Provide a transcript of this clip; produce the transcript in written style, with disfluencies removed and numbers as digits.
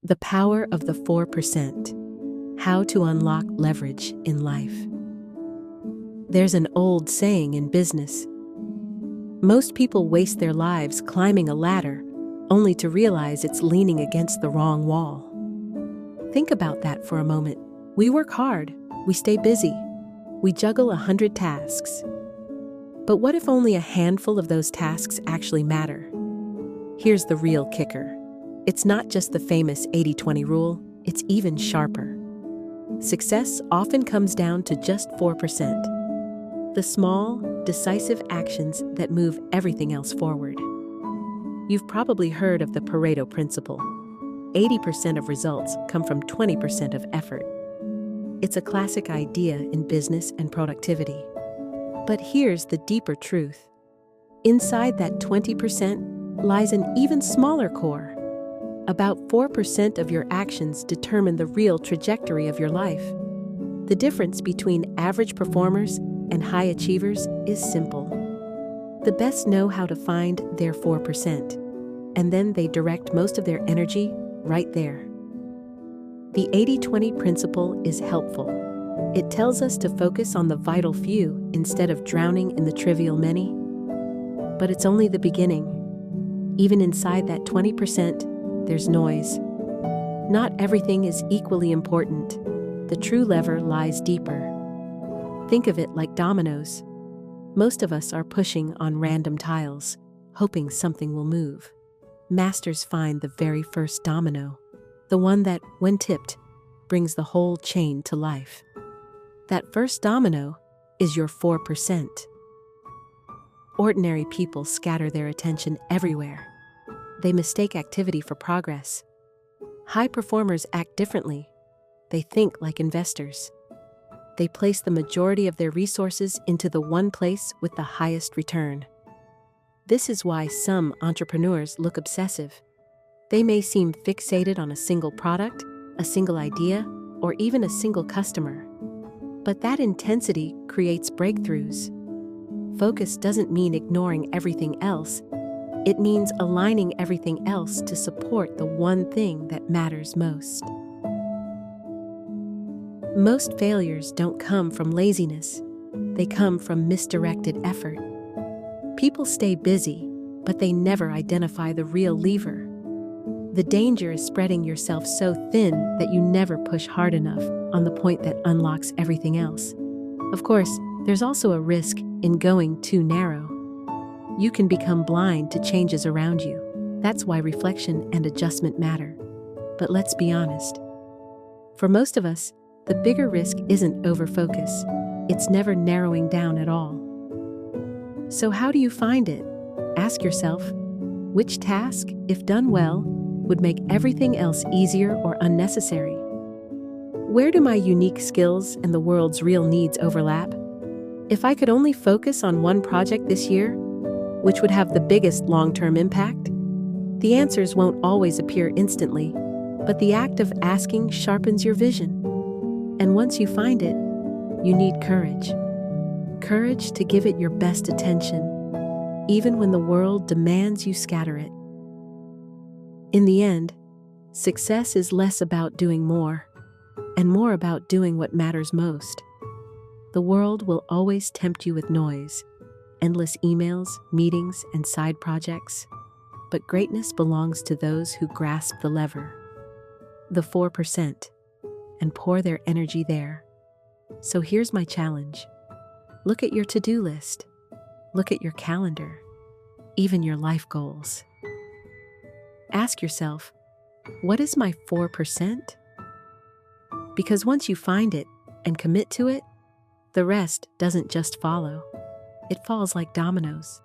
The power of the 4%. How to unlock leverage in life. There's an old saying in business. Most people waste their lives climbing a ladder, only to realize it's leaning against the wrong wall. Think about that for a moment. We work hard, we stay busy, we juggle 100 tasks. But what if only a handful of those tasks actually matter? Here's the real kicker. It's not just the famous 80-20 rule, it's even sharper. Success often comes down to just 4%. The small, decisive actions that move everything else forward. You've probably heard of the Pareto principle. 80% of results come from 20% of effort. It's a classic idea in business and productivity. But here's the deeper truth. Inside that 20% lies an even smaller core. About 4% of your actions determine the real trajectory of your life. The difference between average performers and high achievers is simple. The best know how to find their 4%, and then they direct most of their energy right there. The 80-20 principle is helpful. It tells us to focus on the vital few instead of drowning in the trivial many. But it's only the beginning. Even inside that 20%, there's noise. Not everything is equally important. The true lever lies deeper. Think of it like dominoes. Most of us are pushing on random tiles, hoping something will move. Masters find the very first domino, the one that, when tipped, brings the whole chain to life. That first domino is your 4%. Ordinary people scatter their attention everywhere. They mistake activity for progress. High performers act differently. They think like investors. They place the majority of their resources into the one place with the highest return. This is why some entrepreneurs look obsessive. They may seem fixated on a single product, a single idea, or even a single customer. But that intensity creates breakthroughs. Focus doesn't mean ignoring everything else. It means aligning everything else to support the one thing that matters most. Most failures don't come from laziness. They come from misdirected effort. People stay busy, but they never identify the real lever. The danger is spreading yourself so thin that you never push hard enough on the point that unlocks everything else. Of course, there's also a risk in going too narrow. You can become blind to changes around you. That's why reflection and adjustment matter. But let's be honest. For most of us, the bigger risk isn't overfocus. It's never narrowing down at all. So how do you find it? Ask yourself, which task, if done well, would make everything else easier or unnecessary? Where do my unique skills and the world's real needs overlap? If I could only focus on one project this year, which would have the biggest long-term impact? The answers won't always appear instantly, but the act of asking sharpens your vision. And once you find it, you need courage. Courage to give it your best attention, even when the world demands you scatter it. In the end, success is less about doing more, and more about doing what matters most. The world will always tempt you with noise, endless emails, meetings, and side projects. But greatness belongs to those who grasp the lever, the 4%, and pour their energy there. So here's my challenge. Look at your to-do list. Look at your calendar, even your life goals. Ask yourself, what is my 4%? Because once you find it and commit to it, the rest doesn't just follow. It falls like dominoes.